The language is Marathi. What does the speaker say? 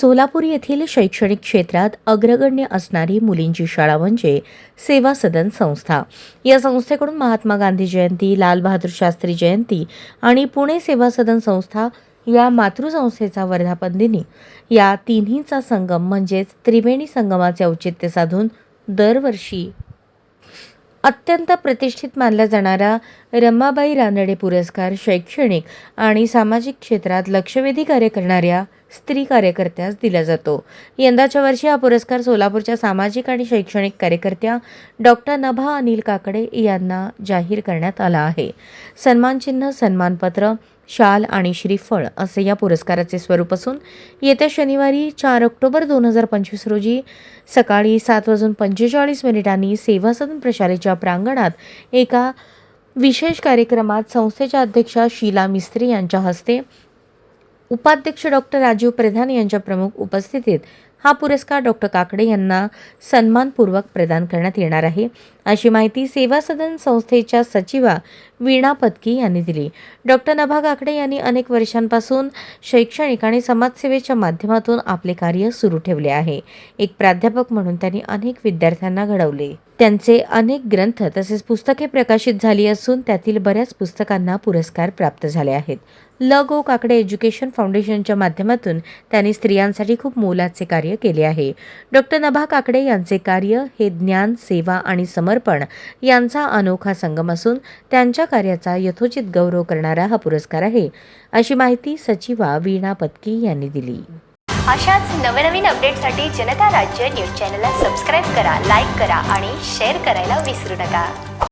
सोलापूर येथील शैक्षणिक क्षेत्रात अग्रगण्य असणारी मुलींची शाळा म्हणजे सेवा सदन संस्था. या संस्थेकडून महात्मा गांधी जयंती, लाल बहादूर शास्त्री जयंती आणि पुणे सेवा सदन संस्था या मातृसंस्थेचा वर्धापन दिनी या तिन्हीचा संगम म्हणजेच त्रिवेणी संगमाचे औचित्य साधून दरवर्षी अत्यंत प्रतिष्ठित मानला जाणारा रमाबाई रानडे पुरस्कार शैक्षणिक आणि सामाजिक क्षेत्रात लक्षवेधी कार्य करणाऱ्या स्त्री कार्यकर्त्यास दिला जातो. यंदाच्या वर्षी हा पुरस्कार सोलापूरच्या सामाजिक आणि शैक्षणिक कार्यकर्त्या डॉक्टर नभा अनिल काकडे यांना जाहीर करण्यात आला आहे. सन्मानचिन्ह, सन्मानपत्र, शाल आणि श्रीफळ असे या पुरस्काराचे स्वरूप असून येत्या शनिवारी 4 ऑक्टोबर 2025 रोजी सकाळी 7:45 सेवा सदन प्रशालेच्या प्रांगणात एका विशेष कार्यक्रमात संस्थेच्या अध्यक्षा शीला मिस्त्री यांच्या हस्ते, उपाध्यक्ष डॉक्टर राजीव प्रधान यांच्या प्रमुख उपस्थितीत हा पुरस्कार डॉक्टर काकडे यांना सन्मानपूर्वक प्रदान करण्यात येणार आहे, अशी माहिती सेवा सदन संस्थेच्या सचिवा वीणा पत्की यांनी दिली. डॉक्टर नभा काकडे यांनी अनेक वर्षांपासून शैक्षणिक आणि समाजसेवेच्या माध्यमातून आपले कार्य सुरू ठेवले आहे. एक प्राध्यापक म्हणून त्यांनी अनेक विद्यार्थ्यांना घडवले. त्यांचे अनेक ग्रंथ तसेच पुस्तके प्रकाशित झाली असून त्यातील बऱ्याच पुस्तकांना पुरस्कार प्राप्त झाले आहेत. ल.गो. काकडे एज्युकेशन फाउंडेशनच्या माध्यमातून त्यांनी स्त्रियांसाठी खूप मोलाचे कार्य केले आहे. डॉक्टर नभा काकडे यांचे कार्य हे ज्ञान, सेवा आणि समर्पण यांचा अनोखा संगम असून त्यांच्या कार्याचा यथोचित गौरव करणारा हा पुरस्कार आहे, अशी माहिती सचिवा वीणा पत्की यांनी दिली. अशाच नवनवीन अपडेटसाठी जनता राज्य न्यूज चॅनलला सबस्क्राईब करा, लाईक करा आणि शेअर करायला विसरू नका.